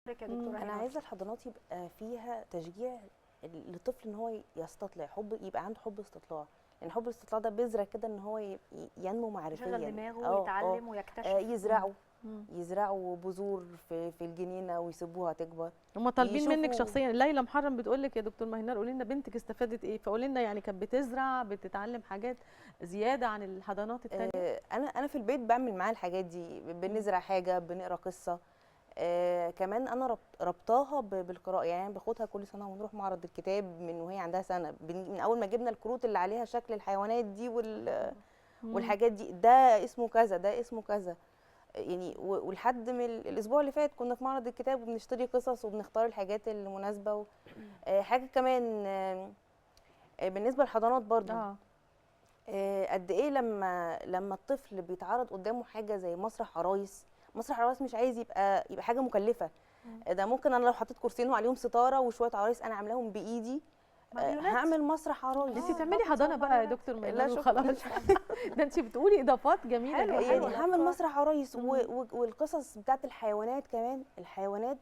يا دكتورة انا هبه. عايزه الحضانات يبقى فيها تشجيع للطفل ان هو يستطلع حب، يبقى عنده حب استطلاع، لان حب الاستطلاع ده بذره كده ان هو ينمو يشغل معرفيا. دماغه اه ويتعلم ويكتشف. يزرعوا مم. يزرعوا بذور في الجنينه ويسيبوها تكبر. هم طالبين منك يشوفوا شخصيا. ليلى محرم بتقول لك يا دكتور مهنار قولي لنا بنتك استفادت ايه، فقولي لنا يعني كانت بتزرع بتتعلم حاجات زياده عن الحضانات التانية. انا في البيت بعمل معاه الحاجات دي، بنزرع حاجه، بنقرا قصه. كمان انا ربطاها بالقراءه، يعني انا باخدها كل سنه ونروح معرض الكتاب من وهي عندها سنه، من اول ما جبنا الكروت اللي عليها شكل الحيوانات دي مم. والحاجات دي، ده اسمه كذا، ده اسمه كذا. يعني ولحد من الاسبوع اللي فات كنا في معرض الكتاب وبنشتري قصص وبنختار الحاجات المناسبه حاجه كمان بالنسبه للحضانات برضو. اه قد ايه لما الطفل بيتعرض قدامه حاجه زي مسرح عرايس. مسرح عرايس مش عايز يبقى حاجه مكلفه. ده ممكن انا لو حطيت كرسيين وعليهم ستاره وشويه عرايس انا عاملاهم بايدي ماريونات. هعمل مسرح عرايس. انت تعملي بابا حضانه بقى يا ماريونات. دكتور لا مهنار شكرا. وخلاص. ده انت بتقولي اضافات جميله حلوة، جدا. يعني حلوة. هعمل الأفكار. مسرح عرايس مم. والقصص بتاعت الحيوانات كمان. الحيوانات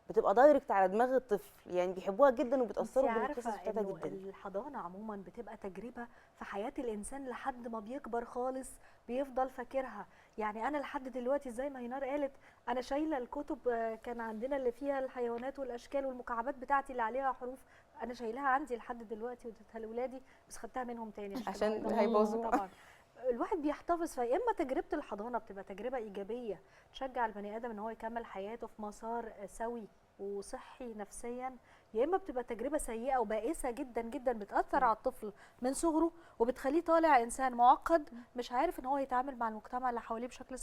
بتبقى دايركت على دماغ الطفل، يعني بيحبوها جدا انت وبيتاثروا بالقصص عارفه بتاعتها انه جدا. الحضانه عموما بتبقى تجربه في حياه الانسان لحد ما بيكبر خالص، بيفضل فاكرها. يعني انا لحد دلوقتي زي ما هينار قالت، انا شايله الكتب كان عندنا اللي فيها الحيوانات والاشكال والمكعبات بتاعتي اللي عليها حروف، انا شايلها عندي لحد دلوقتي واديتها لاولادي، بس خدتها منهم تاني عشان يضمنوها هيبوظوها. طبعا. الواحد بيحتفظ فيها. يا اما تجربه الحضانه بتبقى تجربه ايجابيه تشجع البني ادم ان هو يكمل حياته في مسار سوي وصحي نفسيا، يا اما بتبقى تجربه سيئه وبائسه جدا جدا بتاثر على الطفل من صغره وبتخليه طالع انسان معقد مش عارف ان هو يتعامل مع المجتمع اللي حواليه بشكل